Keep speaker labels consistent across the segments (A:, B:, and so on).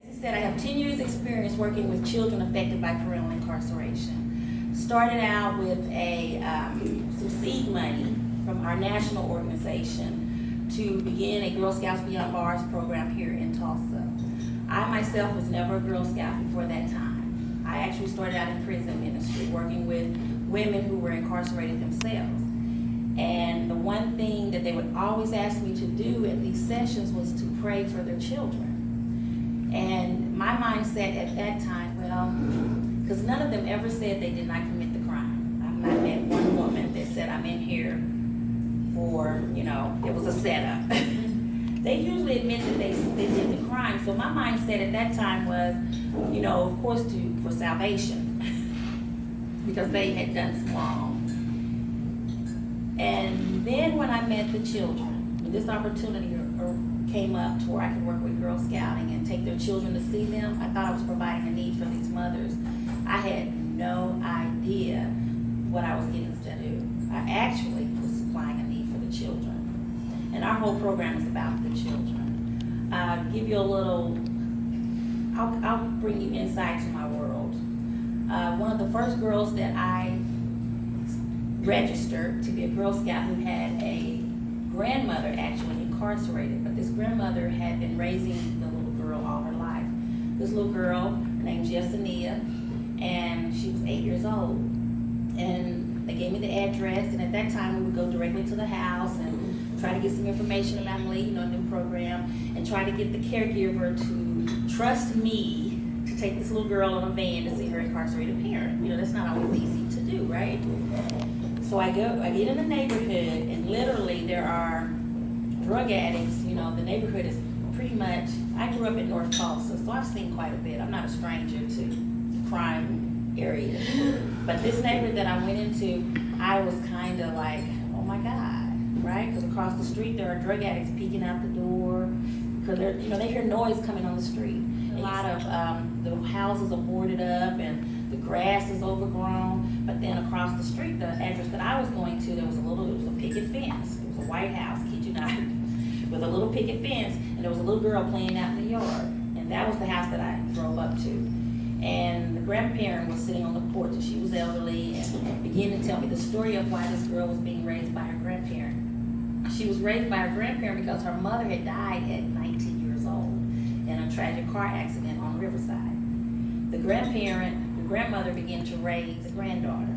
A: I said I have 10 years experience working with children affected by parental incarceration. Started out with some seed money from our national organization to begin a Girl Scouts Beyond Bars program here in Tulsa. I myself was never a Girl Scout before that time. I actually started out in prison ministry working with women who were incarcerated themselves. And the one thing that they would always ask me to do at these sessions was to pray for their children. And my mindset at that time, well, because none of them ever said they did not commit the crime. I've not met one woman that said, I'm in here for, it was a setup. They usually admit that they did the crime. So my mindset at that time was, of course, for salvation, because they had done some wrong. And then when I met the children, when this opportunity came up to where I could work with Girl Scouting and take their children to see them, I thought I was providing a need for these mothers. I had no idea what I was getting to do. I actually was supplying a need for the children. And our whole program is about the children. I'll give you a little, I'll bring you insight to my world. One of the first girls that I registered to be a Girl Scout who had a grandmother actually incarcerated, but this grandmother had been raising the little girl all her life. This little girl, her name's Yesenia, and she was 8 years old. And they gave me the address, and at that time we would go directly to the house and try to get some information about the new program, and try to get the caregiver to trust me to take this little girl on a van to see her incarcerated parent. That's not always easy to do, right? So I get in the neighborhood, and literally there are drug addicts. The neighborhood is pretty much, I grew up in North Tulsa, so I've seen quite a bit. I'm not a stranger to crime areas. But this neighborhood that I went into, I was kind of like, oh my God, right? Because across the street there are drug addicts peeking out the door, because they hear noise coming on the street. A lot of the houses are boarded up and the grass is overgrown. But then across the street, the address that I was going to, it was a picket fence. It was a white house, kid you not, with a little picket fence, and there was a little girl playing out in the yard. And that was the house that I drove up to. And the grandparent was sitting on the porch, and she was elderly, and began to tell me the story of why this girl was being raised by her grandparent. She was raised by her grandparent because her mother had died at 19 years old in a tragic car accident on Riverside. The grandmother began to raise the granddaughter.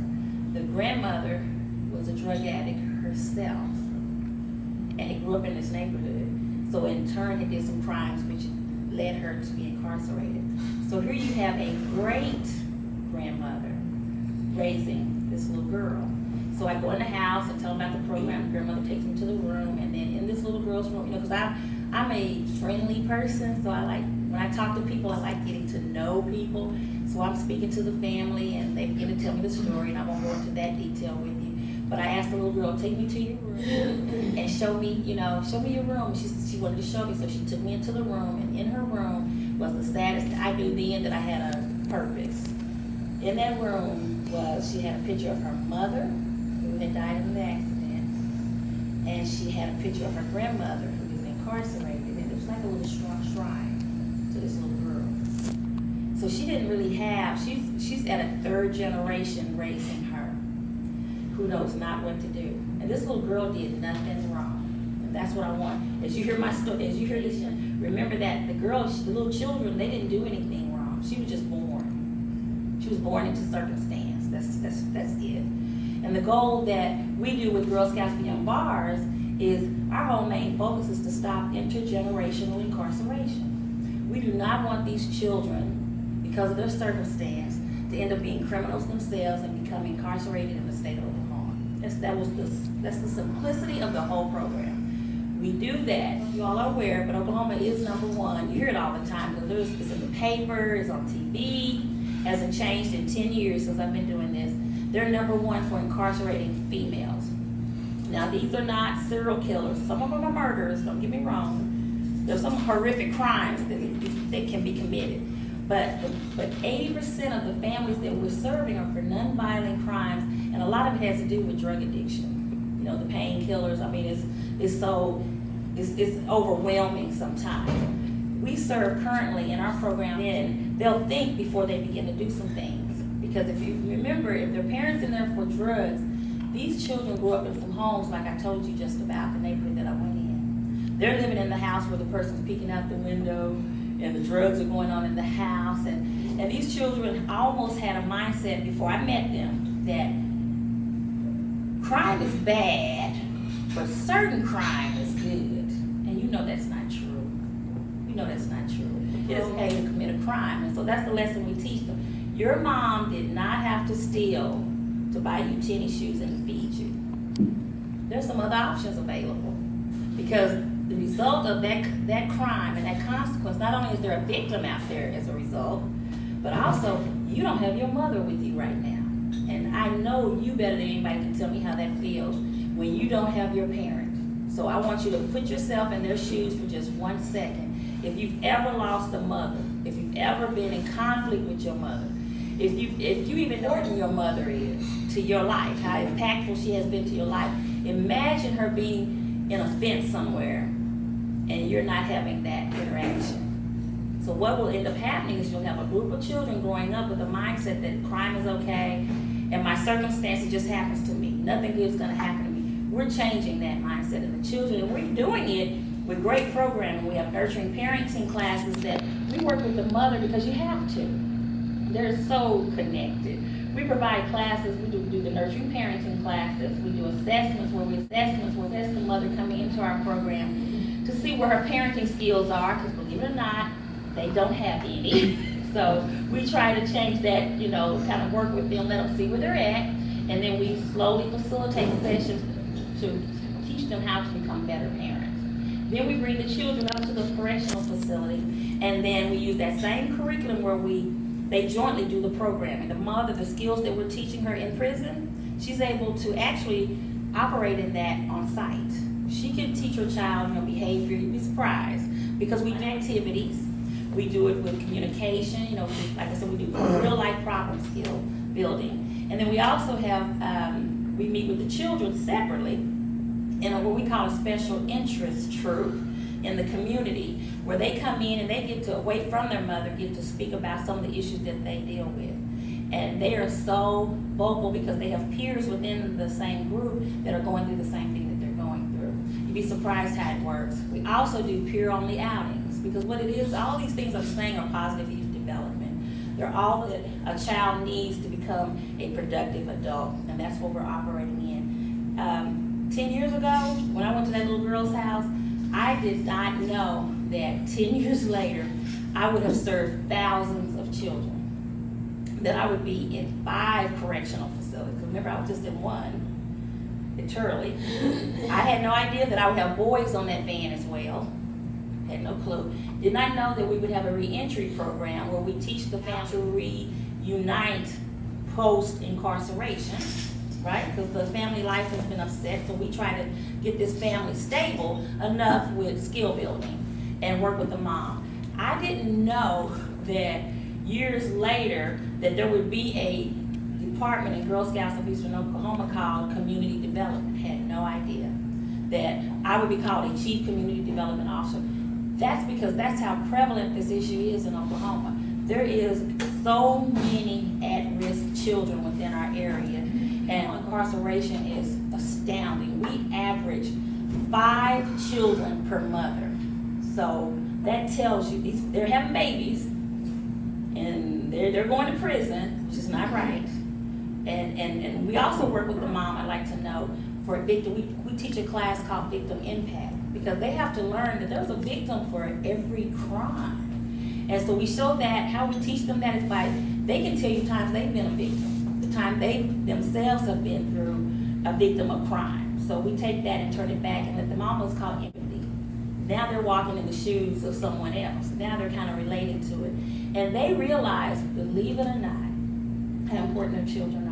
A: The grandmother was a drug addict herself, and grew up in this neighborhood. So in turn, it did some crimes which led her to be incarcerated. So here you have a great grandmother raising this little girl. So I go in the house and tell them about the program. The grandmother takes me to the room, and then in this little girl's room, because I'm a friendly person, so when I talk to people, I like getting to know people. So I'm speaking to the family, and they begin to tell me the story, and I won't go into that detail with you. But I asked the little girl, take me to your room and show me your room. She wanted to show me, so she took me into the room, and in her room was the saddest. I knew then that I had a purpose. In that room she had a picture of her mother, who had died in the accident, and she had a picture of her grandmother, who was incarcerated, and it was like a little shrine to this little girl. So she didn't really have, she's at a third generation raising her, who knows not what to do. And this little girl did nothing wrong. And that's what I want. As you hear my story, as you hear this, remember that the little children, they didn't do anything wrong. She was just born. She was born into circumstance. That's it. And the goal that we do with Girl Scouts Beyond Bars is our whole main focus is to stop intergenerational incarceration. We do not want these children, because of their circumstance, to end up being criminals themselves and become incarcerated in the state of Oklahoma. That's the simplicity of the whole program. We do that. You all are aware, but Oklahoma is #1. You hear it all the time because it's in the paper, it's on TV. Hasn't changed in 10 years since I've been doing this. They're #1 for incarcerating females. Now, these are not serial killers. Some of them are murderers, don't get me wrong. There's some horrific crimes that can be committed. But 80% of the families that we're serving are for nonviolent crimes, and a lot of it has to do with drug addiction. The painkillers. I mean, it's overwhelming sometimes. we serve currently in our program, then they'll think before they begin to do some things. Because if you remember, if their parents in there for drugs, these children grew up in some homes like I told you just about, the neighborhood that I went in. They're living in the house where the person's peeking out the window and the drugs are going on in the house. And these children almost had a mindset before I met them that crime is bad, but certain crime is good. And you know that's not true. You know that's not true. It is okay to commit a crime. And so that's the lesson we teach them. Your mom did not have to steal to buy you tennis shoes and feed you. There's some other options available. Because the result of that crime and that consequence, not only is there a victim out there as a result, but also you don't have your mother with you right now. And I know you better than anybody can tell me how that feels when you don't have your parent. So I want you to put yourself in their shoes for just 1 second. If you've ever lost a mother, if you've ever been in conflict with your mother, if you even know who your mother is to your life, how impactful she has been to your life, imagine her being in a fence somewhere and you're not having that interaction. So what will end up happening is you'll have a group of children growing up with a mindset that crime is okay and my circumstance, it just happens to me. Nothing good is going to happen to me. We're changing that mindset in the children, and we're doing it with great programming. We have nurturing parenting classes that we work with the mother because you have to. They're so connected. We provide classes. We do the nurturing parenting classes. We do assessments where we assess the mother coming into our program to see where her parenting skills are, because believe it or not, they don't have any. So we try to change that, kind of work with them, let them see where they're at, and then we slowly facilitate sessions to teach them how to become better parents. Then we bring the children up to the correctional facility, and then we use that same curriculum where they jointly do the programming. The mother, the skills that we're teaching her in prison, she's able to actually operate in that on site. She can teach her child behavior. You'd be surprised, because we do activities. We do it with communication. Like I said, we do real life problem skill building. And then we also have, we meet with the children separately in what we call a special interest troop in the community, where they come in and they get to, away from their mother, get to speak about some of the issues that they deal with. And they are so vocal because they have peers within the same group that are going through the same thing that they're going through. You'd be surprised how it works. We also do peer-only outings, because what it is, all these things I'm saying are positive youth development. They're all that a child needs to become a productive adult, and that's what we're operating in. 10 years ago, when I went to that little girl's house, I did not know that 10 years later, I would have served thousands of children, that I would be in 5 correctional facilities. Remember, I was just in one, literally. I had no idea that I would have boys on that van as well. Had no clue. Did not know that we would have a reentry program where we teach the family to reunite post-incarceration, right? Because the family life has been upset, so we try to get this family stable enough with skill building and work with the mom. I didn't know that years later that there would be a department in Girl Scouts of Eastern Oklahoma called Community Development. Had no idea that I would be called a Chief Community Development Officer. That's because that's how prevalent this issue is in Oklahoma. There is so many at-risk children within our area, and incarceration is astounding. We average 5 children per mother. So that tells you they're having babies, and they're going to prison, which is not right. And we also work with the mom, I'd like to know, for a victim. We teach a class called Victim Impact, because they have to learn that there's a victim for every crime. And so we show that, how we teach them that is by, they can tell you times they've been a victim, the time they themselves have been through a victim of crime. So we take that and turn it back and let them almost call empathy. Now they're walking in the shoes of someone else. Now they're kind of relating to it. And they realize, believe it or not, how important their children are.